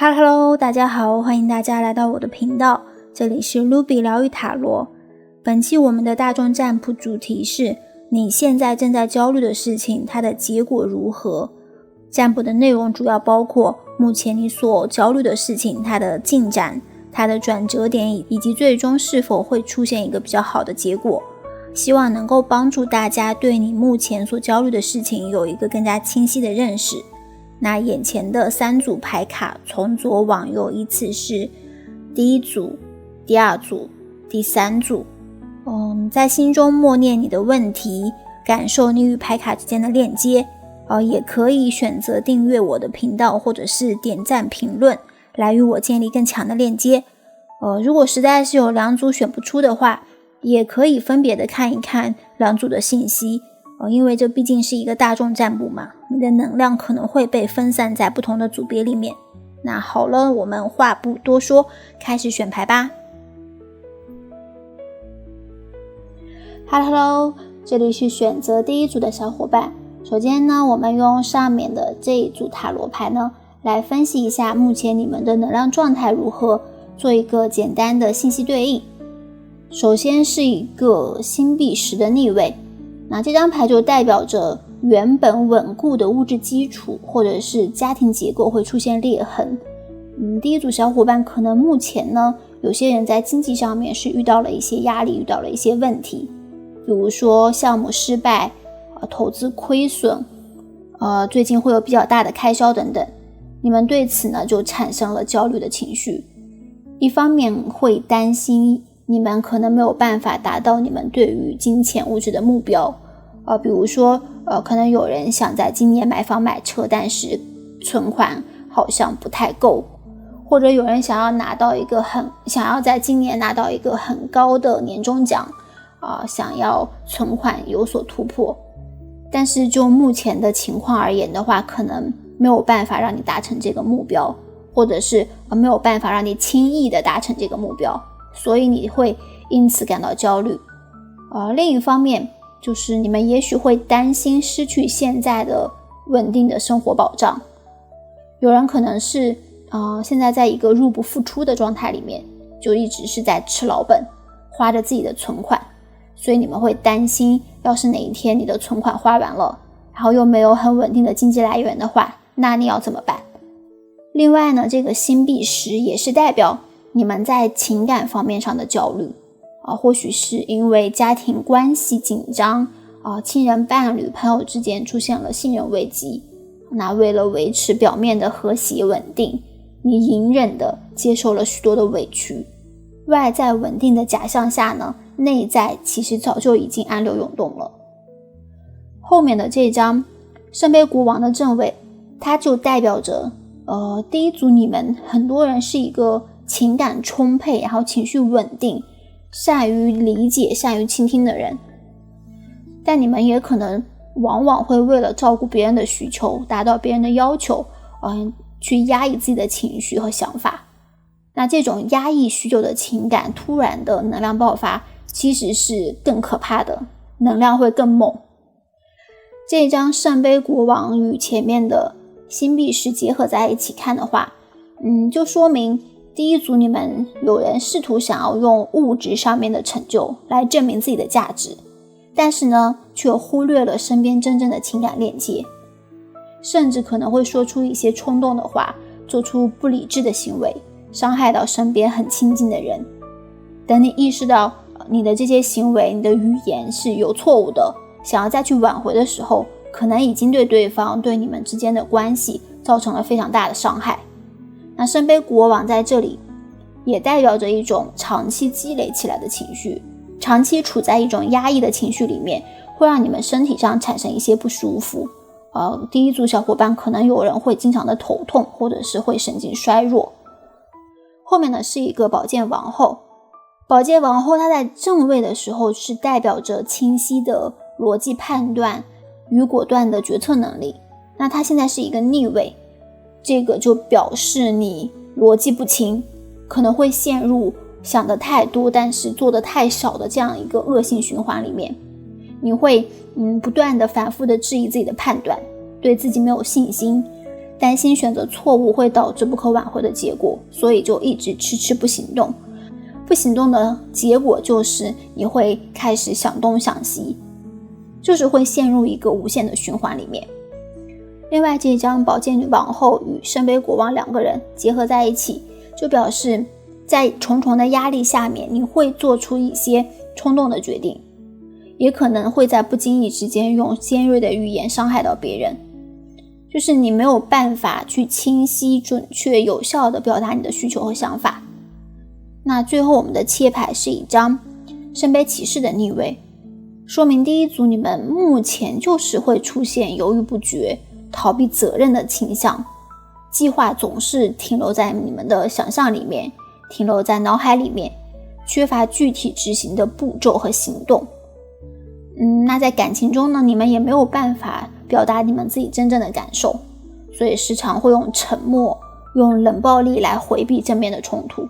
Hello， 大家好，欢迎大家来到我的频道，这里是 Ruby 疗愈塔罗。本期我们的大众占卜主题是你现在正在焦虑的事情，它的结果如何？占卜的内容主要包括目前你所焦虑的事情，它的进展、它的转折点，以及最终是否会出现一个比较好的结果。希望能够帮助大家对你目前所焦虑的事情有一个更加清晰的认识。那眼前的3组牌卡从左往右依次是第一组、第二组、第3组。在心中默念你的问题，感受你与牌卡之间的链接。也可以选择订阅我的频道，或者是点赞评论，来与我建立更强的链接。如果实在是有2组选不出的话，也可以分别的看一看2组的信息。因为这毕竟是一个大众占卜嘛，你的能量可能会被分散在不同的组别里面。那好了，我们话不多说，开始选牌吧。Hello， 这里是选择第一组的小伙伴。首先呢，我们用上面的这一组塔罗牌呢，来分析一下目前你们的能量状态如何，做一个简单的信息对应。首先是一个星币10的逆位，那这张牌就代表着原本稳固的物质基础或者是家庭结构会出现裂痕。第一组小伙伴可能目前呢，有些人在经济上面是遇到了一些压力，遇到了一些问题，比如说项目失败、投资亏损，最近会有比较大的开销等等。你们对此呢就产生了焦虑的情绪，一方面会担心你们可能没有办法达到你们对于金钱物质的目标，比如说可能有人想在今年买房买车，但是存款好像不太够，或者有人想要在今年拿到一个很高的年终奖，想要存款有所突破，但是就目前的情况而言的话，可能没有办法让你达成这个目标，或者是没有办法让你轻易的达成这个目标，所以你会因此感到焦虑。另一方面就是你们也许会担心失去现在的稳定的生活保障。有人可能是现在在一个入不敷出的状态里面，就一直是在吃老本，花着自己的存款，所以你们会担心要是哪一天你的存款花完了，然后又没有很稳定的经济来源的话，那你要怎么办？另外呢，这个星币10也是代表你们在情感方面上的焦虑，或许是因为家庭关系紧张，亲人、伴侣、朋友之间出现了信任危机。那为了维持表面的和谐稳定，你隐忍的接受了许多的委屈。外在稳定的假象下呢，内在其实早就已经暗流涌动了。后面的这张圣杯国王的正位，它就代表着第一组你们很多人是一个情感充沛，然后情绪稳定，善于理解、善于倾听的人，但你们也可能往往会为了照顾别人的需求，达到别人的要求，去压抑自己的情绪和想法。那这种压抑许久的情感突然的能量爆发，其实是更可怕的，能量会更猛。这一张圣杯国王与前面的星币10结合在一起看的话，就说明第一组你们有人试图想要用物质上面的成就来证明自己的价值，但是呢，却忽略了身边真正的情感链接，甚至可能会说出一些冲动的话，做出不理智的行为，伤害到身边很亲近的人。等你意识到你的这些行为、你的语言是有错误的，想要再去挽回的时候，可能已经对对方、对你们之间的关系造成了非常大的伤害。那圣杯国王在这里也代表着一种长期积累起来的情绪，长期处在一种压抑的情绪里面，会让你们身体上产生一些不舒服。第一组小伙伴可能有人会经常的头痛，或者是会神经衰弱。后面呢是一个宝剑王后，宝剑王后她在正位的时候是代表着清晰的逻辑判断与果断的决策能力，那她现在是一个逆位，这个就表示你逻辑不清，可能会陷入想得太多但是做得太少的这样一个恶性循环里面。你会不断的反复的质疑自己的判断，对自己没有信心，担心选择错误会导致不可挽回的结果，所以就一直迟迟不行动。不行动的结果就是你会开始想东想西，就是会陷入一个无限的循环里面。另外，这张宝剑王后与圣杯国王两个人结合在一起，就表示在重重的压力下面，你会做出一些冲动的决定，也可能会在不经意之间用尖锐的语言伤害到别人，就是你没有办法去清晰、准确、有效地表达你的需求和想法。那最后我们的切牌是一张圣杯骑士的逆位，说明第一组你们目前就是会出现犹豫不决、逃避责任的倾向，计划总是停留在你们的想象里面，停留在脑海里面，缺乏具体执行的步骤和行动。那在感情中呢，你们也没有办法表达你们自己真正的感受，所以时常会用沉默、用冷暴力来回避正面的冲突。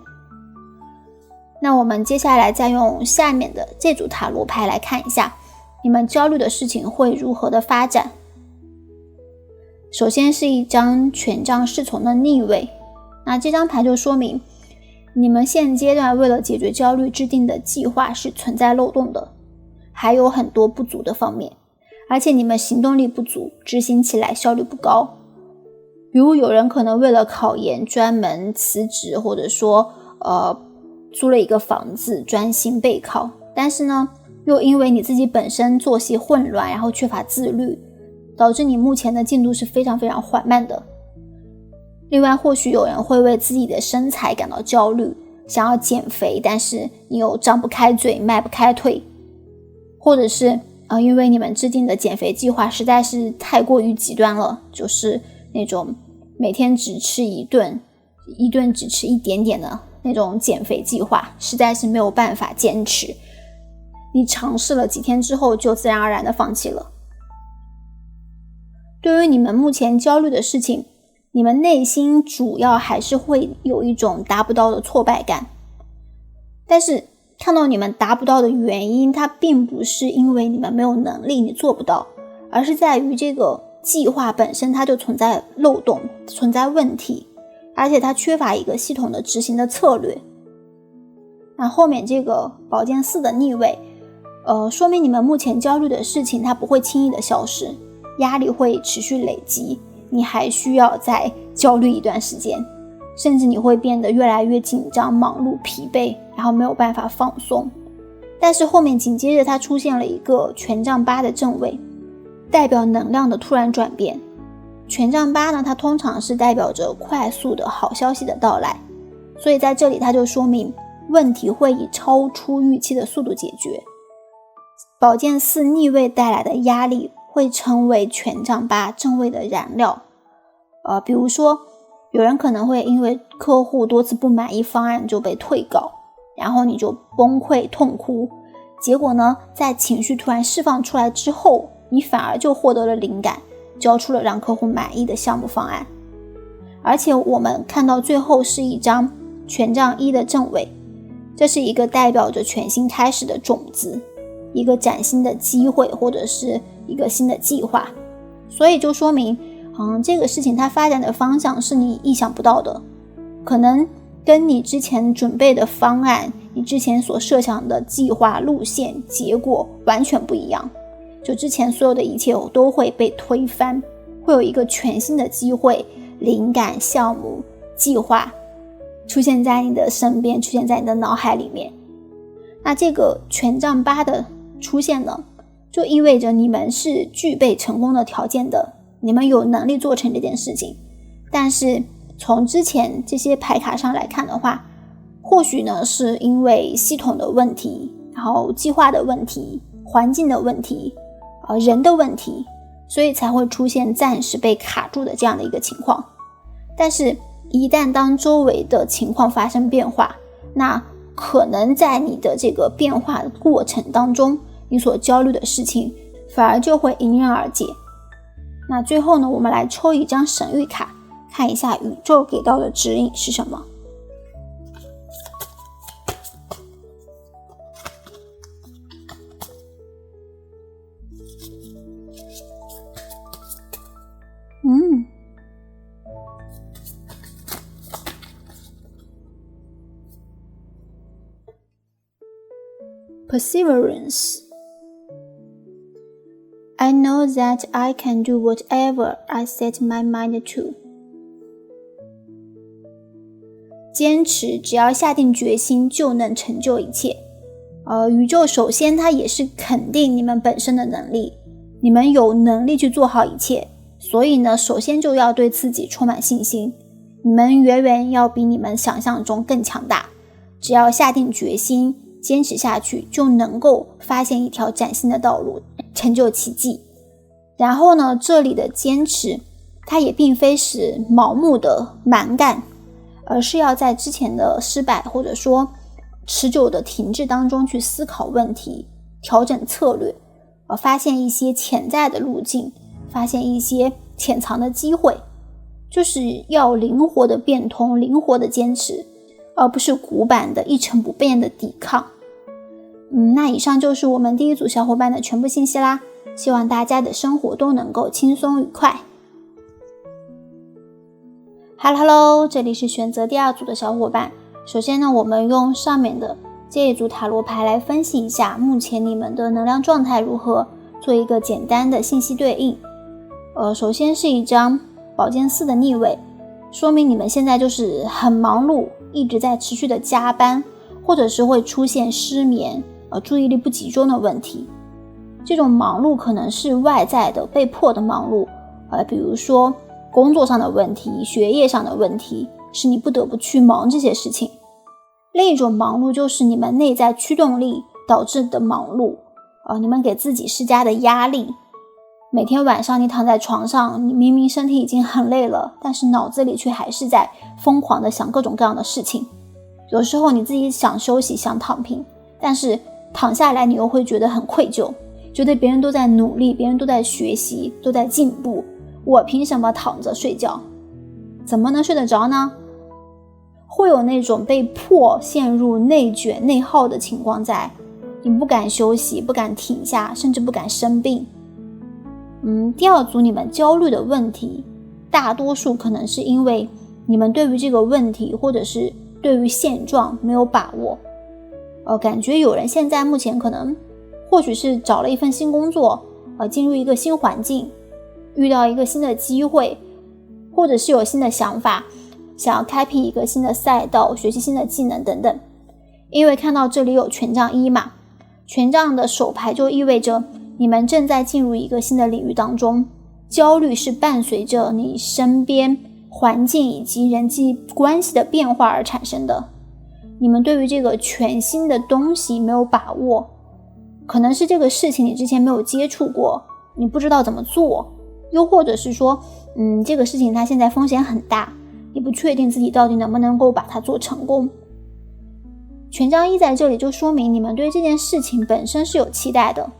那我们接下来再用下面的这组塔罗牌来看一下，你们焦虑的事情会如何的发展。首先是一张权杖侍从的逆位，那这张牌就说明你们现阶段为了解决焦虑制定的计划是存在漏洞的，还有很多不足的方面，而且你们行动力不足，执行起来效率不高。比如有人可能为了考研专门辞职，或者说租了一个房子专心备考，但是呢又因为你自己本身作息混乱，然后缺乏自律，导致你目前的进度是非常非常缓慢的。另外，或许有人会为自己的身材感到焦虑，想要减肥，但是你又张不开嘴，迈不开腿，或者是因为你们制定的减肥计划实在是太过于极端了，就是那种每天只吃一顿只吃一点点的那种减肥计划，实在是没有办法坚持，你尝试了几天之后就自然而然的放弃了。对于你们目前焦虑的事情，你们内心主要还是会有一种达不到的挫败感，但是看到你们达不到的原因，它并不是因为你们没有能力，你做不到，而是在于这个计划本身它就存在漏洞，存在问题，而且它缺乏一个系统的执行的策略。那后面这个宝剑4的逆位，说明你们目前焦虑的事情它不会轻易的消失，压力会持续累积，你还需要再焦虑一段时间，甚至你会变得越来越紧张、忙碌、疲惫，然后没有办法放松。但是后面紧接着它出现了一个权杖8的正位，代表能量的突然转变。权杖8呢，它通常是代表着快速的好消息的到来，所以在这里它就说明问题会以超出预期的速度解决。宝剑4逆位带来的压力会成为权杖8正位的燃料。比如说有人可能会因为客户多次不满意方案就被退稿，然后你就崩溃痛哭，结果呢在情绪突然释放出来之后，你反而就获得了灵感，交出了让客户满意的项目方案。而且我们看到最后是一张权杖1的正位，这是一个代表着全新开始的种子，一个崭新的机会，或者是一个新的计划。所以就说明这个事情它发展的方向是你意想不到的，可能跟你之前准备的方案，你之前所设想的计划路线结果完全不一样，就之前所有的一切都会被推翻，会有一个全新的机会、灵感、项目、计划出现在你的身边，出现在你的脑海里面。那这个权杖8的出现呢，就意味着你们是具备成功的条件的，你们有能力做成这件事情。但是从之前这些牌卡上来看的话，或许呢是因为系统的问题，然后计划的问题，环境的问题，人的问题，所以才会出现暂时被卡住的这样的一个情况。但是一旦当周围的情况发生变化，那可能在你的这个变化的过程当中，你所焦虑的事情反而就会迎刃而解。那最后呢，我们来抽一张神谕卡，看一下宇宙给到的指引是什么。Perseverance. I know that I can do whatever I set my mind to. 坚持，只要下定决心就能成就一切。宇宙首先它也是肯定你们本身的能力，你们有能力去做好一切，所以呢，首先就要对自己充满信心。你们远远要比你们想象中更强大，只要下定决心坚持下去，就能够发现一条崭新的道路，成就奇迹。然后呢，这里的坚持它也并非是盲目的蛮干，而是要在之前的失败或者说持久的停滞当中去思考问题，调整策略，发现一些潜在的路径，发现一些潜藏的机会，就是要灵活的变通，灵活的坚持，而不是古板的一成不变的抵抗。那以上就是我们第一组小伙伴的全部信息啦，希望大家的生活都能够轻松愉快。Hello， 这里是选择第二组的小伙伴。首先呢，我们用上面的这一组塔罗牌来分析一下目前你们的能量状态如何，做一个简单的信息对应。首先是一张宝剑4的逆位，说明你们现在就是很忙碌，一直在持续的加班，或者是会出现失眠、注意力不集中的问题。这种忙碌可能是外在的被迫的忙碌，比如说工作上的问题、学业上的问题，是你不得不去忙这些事情。另一种忙碌就是你们内在驱动力导致的忙碌，你们给自己施加的压力。每天晚上你躺在床上，你明明身体已经很累了，但是脑子里却还是在疯狂的想各种各样的事情。有时候你自己想休息，想躺平，但是躺下来你又会觉得很愧疚，觉得别人都在努力，别人都在学习，都在进步，我凭什么躺着睡觉？怎么能睡得着呢？会有那种被迫陷入内卷内耗的情况在，你不敢休息，不敢停下，甚至不敢生病。第二组你们焦虑的问题，大多数可能是因为你们对于这个问题或者是对于现状没有把握。感觉有人现在目前可能或许是找了一份新工作，进入一个新环境，遇到一个新的机会，或者是有新的想法，想要开辟一个新的赛道，学习新的技能等等。因为看到这里有权杖1嘛，权杖的手牌就意味着你们正在进入一个新的领域当中，焦虑是伴随着你身边环境以及人际关系的变化而产生的。你们对于这个全新的东西没有把握，可能是这个事情你之前没有接触过，你不知道怎么做，又或者是说这个事情它现在风险很大，你不确定自己到底能不能够把它做成功。权杖1在这里就说明你们对这件事情本身是有期待的，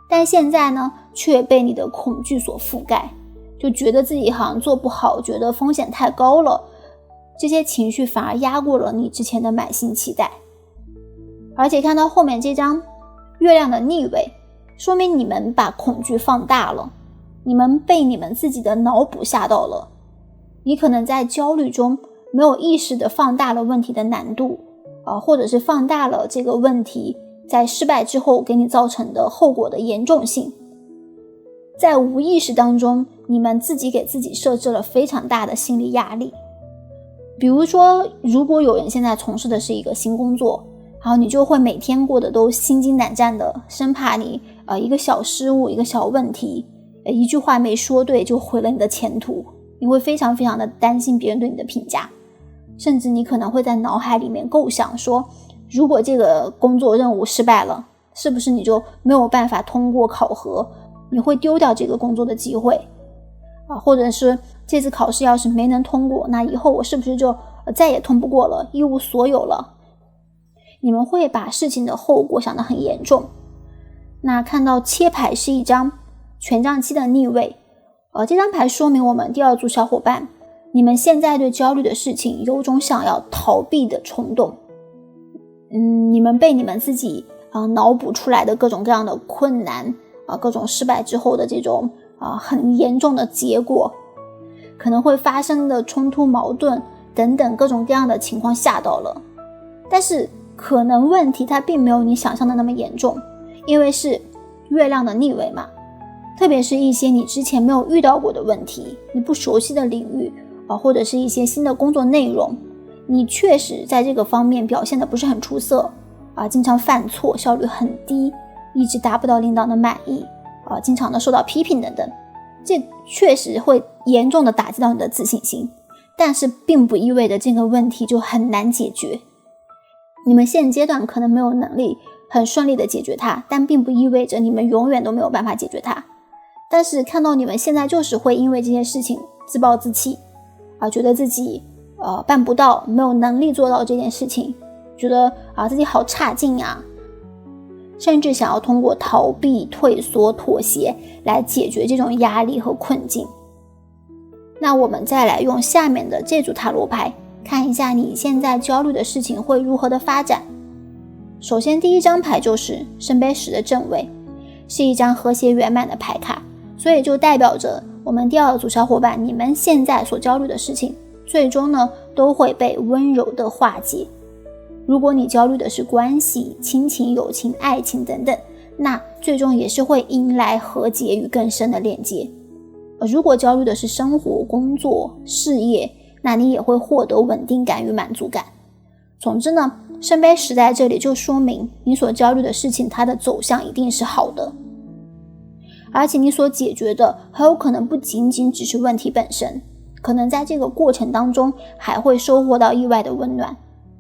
但现在呢却被你的恐惧所覆盖，就觉得自己好像做不好，觉得风险太高了，这些情绪反而压过了你之前的满心期待。而且看到后面这张月亮的逆位，说明你们把恐惧放大了，你们被你们自己的脑补吓到了。你可能在焦虑中没有意识地放大了问题的难度，或者是放大了这个问题在失败之后给你造成的后果的严重性。在无意识当中，你们自己给自己设置了非常大的心理压力。比如说，如果有人现在从事的是一个新工作，然后你就会每天过得都心惊胆战的，生怕你一个小失误，一个小问题，一句话没说对就毁了你的前途。你会非常非常的担心别人对你的评价，甚至你可能会在脑海里面构想说，如果这个工作任务失败了，是不是你就没有办法通过考核，你会丢掉这个工作的机会，或者是这次考试要是没能通过，那以后我是不是就再也通不过了，一无所有了。你们会把事情的后果想得很严重。那看到切牌是一张权杖7的逆位，这张牌说明我们第二组小伙伴，你们现在对焦虑的事情有种想要逃避的冲动。你们被你们自己脑补出来的各种各样的困难，各种失败之后的这种很严重的结果，可能会发生的冲突矛盾等等各种各样的情况吓到了。但是可能问题它并没有你想象的那么严重，因为是月亮的逆位嘛。特别是一些你之前没有遇到过的问题，你不熟悉的领域或者是一些新的工作内容，你确实在这个方面表现的不是很出色经常犯错，效率很低，一直达不到领导的满意经常的受到批评等等，这确实会严重的打击到你的自信心，但是并不意味着这个问题就很难解决。你们现阶段可能没有能力很顺利的解决它，但并不意味着你们永远都没有办法解决它。但是看到你们现在就是会因为这些事情自暴自弃觉得自己办不到，没有能力做到这件事情，觉得自己好差劲呀，甚至想要通过逃避、退缩、妥协来解决这种压力和困境。那我们再来用下面的这组塔罗牌看一下你现在焦虑的事情会如何的发展。首先第一张牌就是圣杯10的正位，是一张和谐圆满的牌卡，所以就代表着我们第二组小伙伴，你们现在所焦虑的事情最终呢都会被温柔的化解。如果你焦虑的是关系、亲情、友情、爱情等等，那最终也是会迎来和解与更深的链接。如果焦虑的是生活、工作、事业，那你也会获得稳定感与满足感。总之呢，圣杯10在这里就说明你所焦虑的事情它的走向一定是好的，而且你所解决的很有可能不仅仅只是问题本身，可能在这个过程当中还会收获到意外的温暖。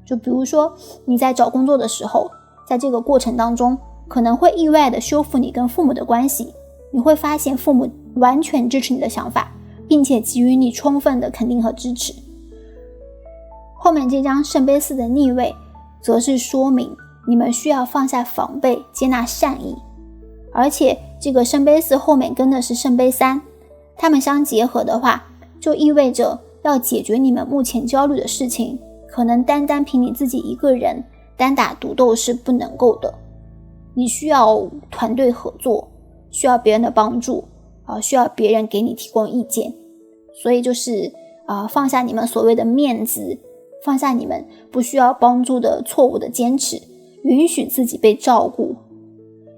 就比如说你在找工作的时候，在这个过程当中可能会意外的修复你跟父母的关系，你会发现父母完全支持你的想法，并且给予你充分的肯定和支持。后面这张圣杯4的逆位则是说明你们需要放下防备，接纳善意。而且这个圣杯4后面跟的是圣杯3，它们相结合的话，就意味着要解决你们目前焦虑的事情，可能单单凭你自己一个人单打独斗是不能够的，你需要团队合作，需要别人的帮助需要别人给你提供意见。所以就是放下你们所谓的面子，放下你们不需要帮助的错误的坚持，允许自己被照顾。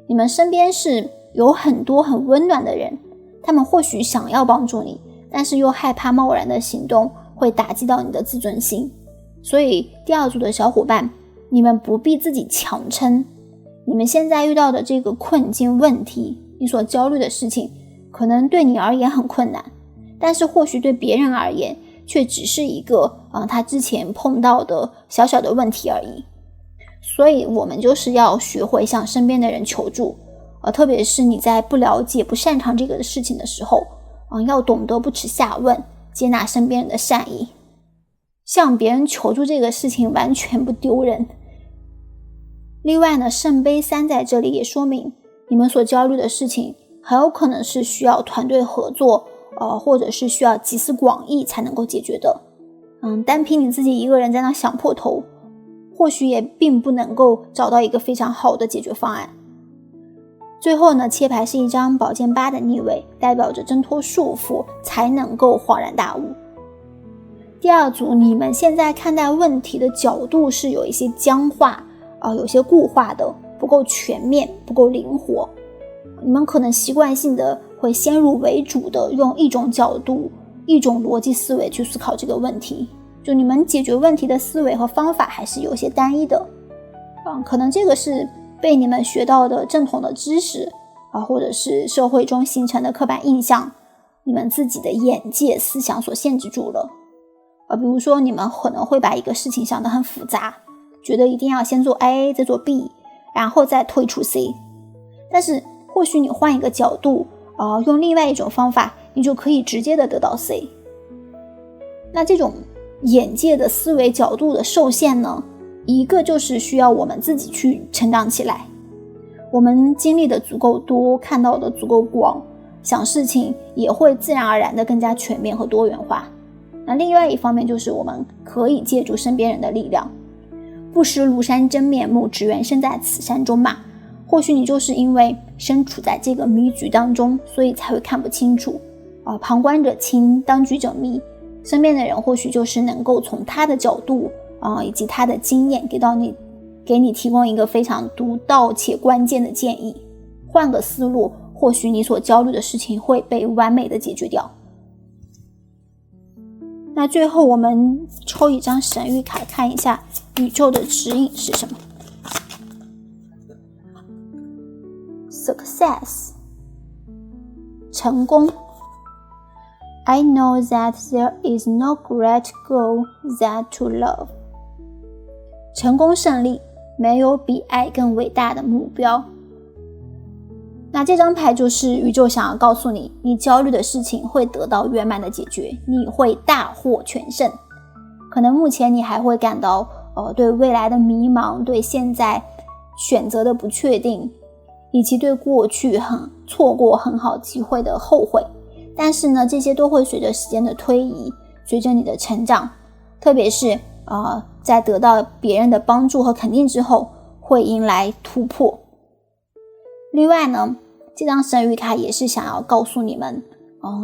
你们身边是有很多很温暖的人，他们或许想要帮助你，但是又害怕贸然的行动会打击到你的自尊心。所以第二组的小伙伴，你们不必自己强撑，你们现在遇到的这个困境问题，你所焦虑的事情可能对你而言很困难，但是或许对别人而言却只是一个他之前碰到的小小的问题而已。所以我们就是要学会向身边的人求助特别是你在不了解、不擅长这个事情的时候要懂得不耻下问，接纳身边人的善意。向别人求助这个事情完全不丢人。另外呢，圣杯3在这里也说明你们所焦虑的事情很有可能是需要团队合作或者是需要集思广益才能够解决的。单凭你自己一个人在那想破头，或许也并不能够找到一个非常好的解决方案。最后呢，切牌是一张宝剑8的逆位，代表着挣脱束缚才能够恍然大悟。第二组，你们现在看待问题的角度是有一些僵化有些固化的，不够全面，不够灵活。你们可能习惯性的会先入为主的用一种角度、一种逻辑思维去思考这个问题，就你们解决问题的思维和方法还是有些单一的。可能这个是被你们学到的正统的知识或者是社会中形成的刻板印象，你们自己的眼界、思想所限制住了。比如说你们可能会把一个事情想得很复杂，觉得一定要先做 A 再做 B 然后再推出 C， 但是或许你换一个角度用另外一种方法，你就可以直接的得到 C。 那这种眼界的思维角度的受限呢，一个就是需要我们自己去成长起来，我们经历的足够多，看到的足够广，想事情也会自然而然的更加全面和多元化。那另外一方面就是我们可以借助身边人的力量。不识庐山真面目，只缘身在此山中嘛。或许你就是因为身处在这个迷局当中，所以才会看不清楚旁观者清，当局者迷。身边的人或许就是能够从他的角度以及他的经验给到你给你提供一个非常独到且关键的建议，换个思路，或许你所焦虑的事情会被完美的解决掉。那最后我们抽一张神谕卡，看一下宇宙的指引是什么。Success， 成功。I know that there is no great goal than to love。 成功胜利，没有比爱更伟大的目标。那这张牌就是宇宙想要告诉你，你焦虑的事情会得到圆满的解决，你会大获全胜。可能目前你还会感到对未来的迷茫，对现在选择的不确定，以及对过去错过很好机会的后悔。但是呢，这些都会随着时间的推移，随着你的成长，特别是在得到别人的帮助和肯定之后，会迎来突破。另外呢，这张神谕卡也是想要告诉你们，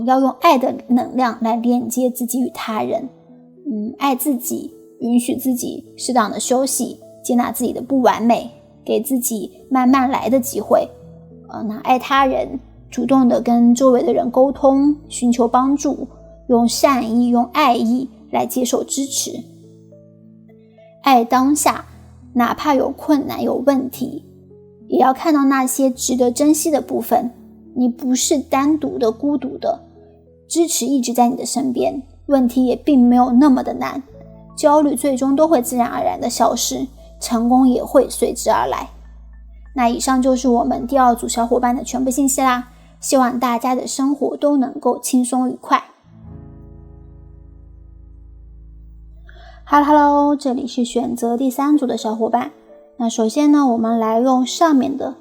要用爱的能量来连接自己与他人。爱自己，允许自己适当的休息，接纳自己的不完美，给自己慢慢来的机会。那爱他人，主动的跟周围的人沟通，寻求帮助，用善意，用爱意来接受支持。爱当下，哪怕有困难有问题，也要看到那些值得珍惜的部分。你不是单独的孤独的，支持一直在你的身边，问题也并没有那么的难，焦虑最终都会自然而然的消失，成功也会随之而来。那以上就是我们第2组小伙伴的全部信息啦，希望大家的生活都能够轻松愉快。Hello， 这里是选择第3组的小伙伴。那首先呢，我们来用上面的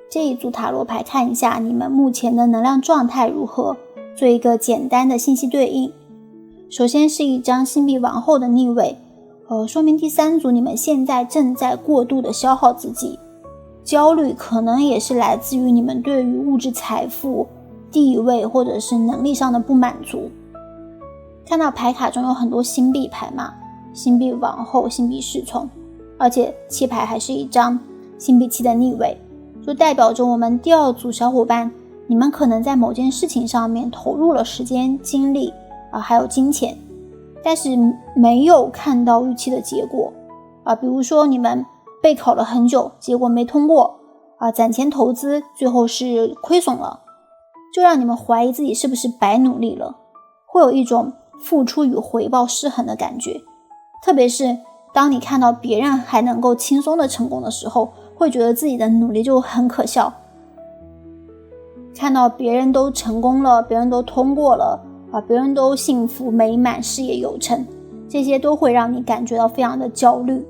这一组塔罗牌看一下你们目前的能量状态如何，做一个简单的信息对应。首先是一张星币王后的逆位，说明第3组你们现在正在过度的消耗自己，焦虑可能也是来自于你们对于物质财富、地位或者是能力上的不满足。看到牌卡中有很多星币牌嘛，星币王后、星币侍从，而且7牌还是一张星币7的逆位，就代表着我们第2组小伙伴，你们可能在某件事情上面投入了时间、精力还有金钱，但是没有看到预期的结果比如说你们备考了很久，结果没通过攒钱投资，最后是亏损了，就让你们怀疑自己是不是白努力了，会有一种付出与回报失衡的感觉。特别是当你看到别人还能够轻松的成功的时候，会觉得自己的努力就很可笑。看到别人都成功了，别人都通过了别人都幸福美满，事业有成，这些都会让你感觉到非常的焦虑。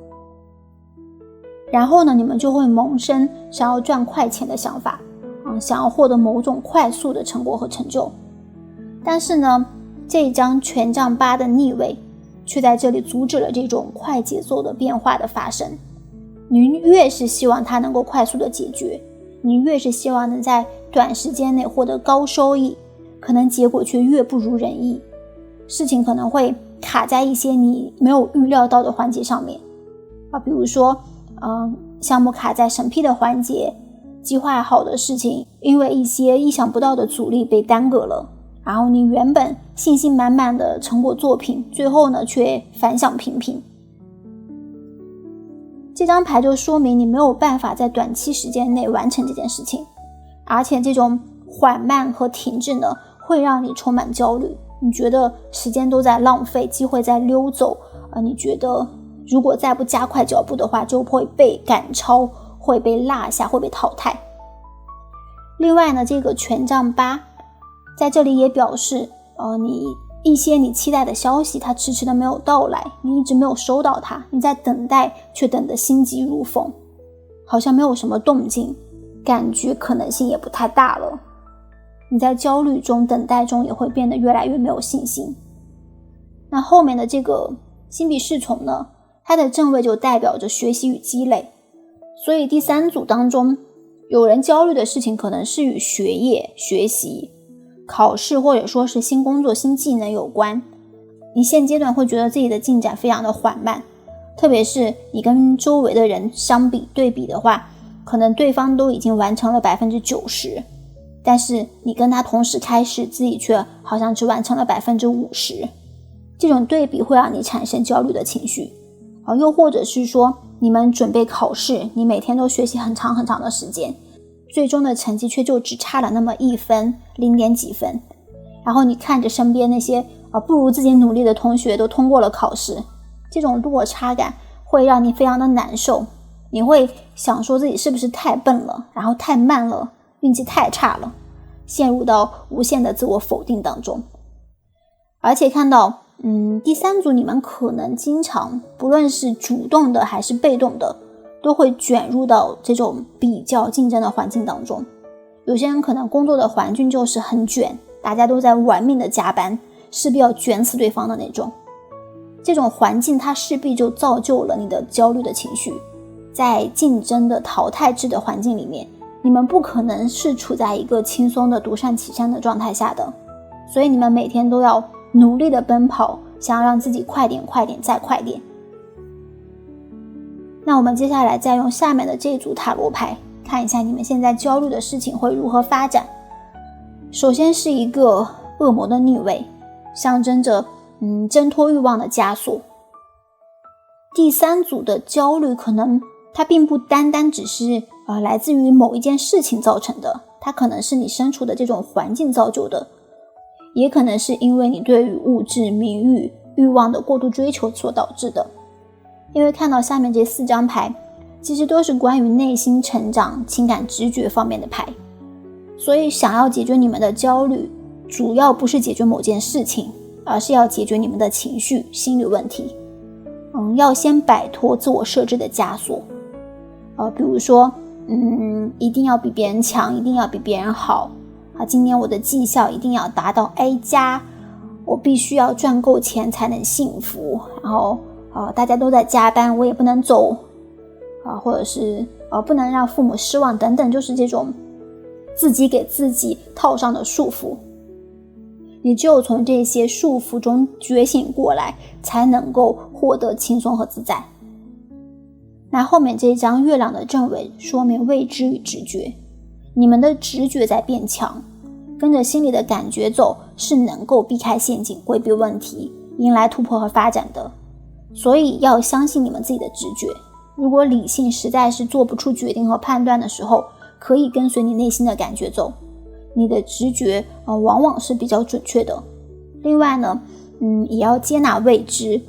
然后呢，你们就会萌生想要赚快钱的想法想要获得某种快速的成果和成就。但是呢，这一张权杖8的逆位却在这里阻止了这种快节奏的变化的发生。你越是希望它能够快速的解决，你越是希望能在短时间内获得高收益，可能结果却越不如人意。事情可能会卡在一些你没有预料到的环节上面比如说项目卡在审批的环节，计划好的事情因为一些意想不到的阻力被耽搁了，然后你原本信心满满的成果作品，最后呢却反响平平。这张牌就说明你没有办法在短期时间内完成这件事情，而且这种缓慢和停滞呢，会让你充满焦虑，你觉得时间都在浪费，机会在溜走你觉得如果再不加快脚步的话，就会被赶超，会被落下，会被淘汰。另外呢，这个权杖8在这里也表示你一些你期待的消息它迟迟的没有到来，你一直没有收到它，你在等待却等得心急如焚，好像没有什么动静，感觉可能性也不太大了。你在焦虑中等待中也会变得越来越没有信心。那后面的这个星币侍从呢，它的正位就代表着学习与积累，所以第3组当中有人焦虑的事情可能是与学业、学习、考试或者说是新工作、新技能有关。你现阶段会觉得自己的进展非常的缓慢特别是你跟周围的人对比的话，可能对方都已经完成了 90%， 但是你跟他同时开始，自己却好像只完成了 50%。 这种对比会让你产生焦虑的情绪。又或者是说你们准备考试，你每天都学习很长很长的时间，最终的成绩却就只差了那么1分0点几分，然后你看着身边那些不如自己努力的同学都通过了考试，这种落差感会让你非常的难受。你会想说自己是不是太笨了，然后太慢了，运气太差了，陷入到无限的自我否定当中。而且看到第三组你们可能经常不论是主动的还是被动的，都会卷入到这种比较竞争的环境当中。有些人可能工作的环境就是很卷，大家都在玩命的加班，势必要卷死对方的那种。这种环境它势必就造就了你的焦虑的情绪。在竞争的淘汰制的环境里面，你们不可能是处在一个轻松的独善其身的状态下的，所以你们每天都要努力的奔跑，想要让自己快点再快点。那我们接下来再用下面的这组塔罗牌看一下你们现在焦虑的事情会如何发展。首先是一个恶魔的逆位，象征着挣脱欲望的枷锁。第三组的焦虑可能它并不单单只是来自于某一件事情造成的，它可能是你身处的这种环境造就的，也可能是因为你对于物质、名誉、欲望的过度追求所导致的。因为看到下面这4张牌，其实都是关于内心成长、情感直觉方面的牌，所以想要解决你们的焦虑，主要不是解决某件事情，而是要解决你们的情绪、心理问题。要先摆脱自我设置的枷锁。比如说一定要比别人强，一定要比别人好今年我的绩效一定要达到 A 加，我必须要赚够钱才能幸福，然后大家都在加班，我也不能走或者是不能让父母失望等等，就是这种自己给自己套上的束缚。你只有从这些束缚中觉醒过来，才能够获得轻松和自在。那后面这一张月亮的正位说明未知与直觉，你们的直觉在变强，跟着心里的感觉走是能够避开陷阱，规避问题，迎来突破和发展的。所以要相信你们自己的直觉，如果理性实在是做不出决定和判断的时候，可以跟随你内心的感觉走，你的直觉往往是比较准确的。另外呢也要接纳未知，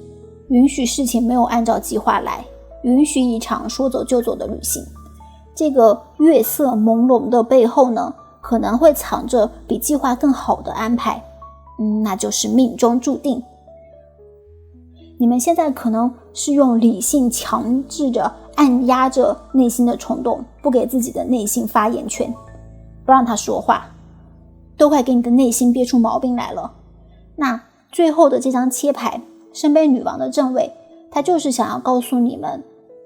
允许事情没有按照计划来，允许一场说走就走的旅行。这个月色朦胧的背后呢，可能会藏着比计划更好的安排，那就是命中注定。你们现在可能是用理性强制着按压着内心的冲动，不给自己的内心发言权，不让他说话，都快给你的内心憋出毛病来了。那最后的这张切牌圣杯女王的正位，它就是想要告诉你们，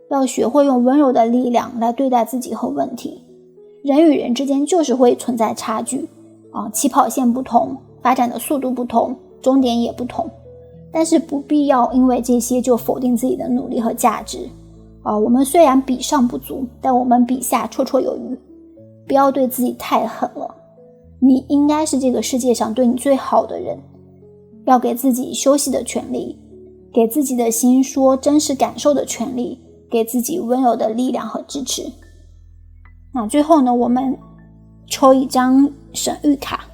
要学会用温柔的力量来对待自己和问题。人与人之间就是会存在差距起跑线不同，发展的速度不同，终点也不同，但是不必要因为这些就否定自己的努力和价值我们虽然比上不足，但我们比下绰绰有余。不要对自己太狠了，你应该是这个世界上对你最好的人，要给自己休息的权利，给自己的心说真实感受的权利，给自己温柔的力量和支持。那最后呢，我们抽一张神谕卡，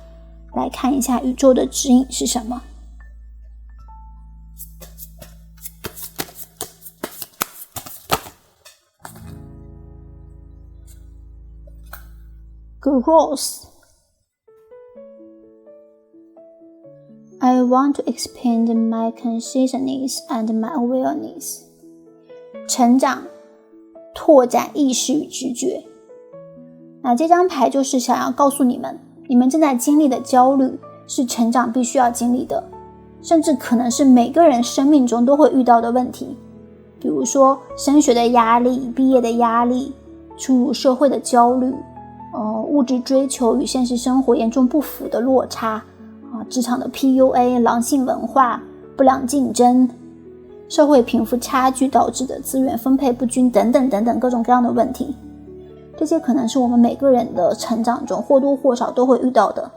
来看一下宇宙的指引是什么。Growth. I want to expand my consciousness and my awareness. 成长，拓展意识与直觉。那这张牌就是想要告诉你们，你们正在经历的焦虑是成长必须要经历的，甚至可能是每个人生命中都会遇到的问题。比如说升学的压力、毕业的压力、初入社会的焦虑物质追求与现实生活严重不符的落差职场的 PUA、狼性文化、不良竞争，社会贫富差距导致的资源分配不均等等等等各种各样的问题。这些可能是我们每个人的成长中或多或少都会遇到的，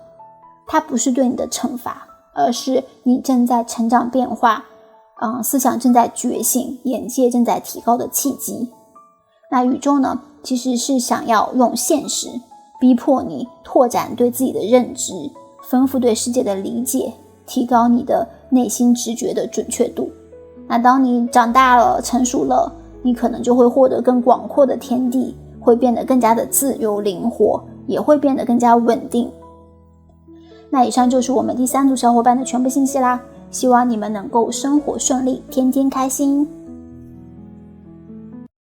它不是对你的惩罚，而是你正在成长变化，思想正在觉醒，眼界正在提高的契机。那宇宙呢，其实是想要用现实逼迫你拓展对自己的认知，丰富对世界的理解，提高你的内心直觉的准确度。那当你长大了，成熟了，你可能就会获得更广阔的天地，会变得更加的自由灵活，也会变得更加稳定。那以上就是我们第3组小伙伴的全部信息啦，希望你们能够生活顺利，天天开心。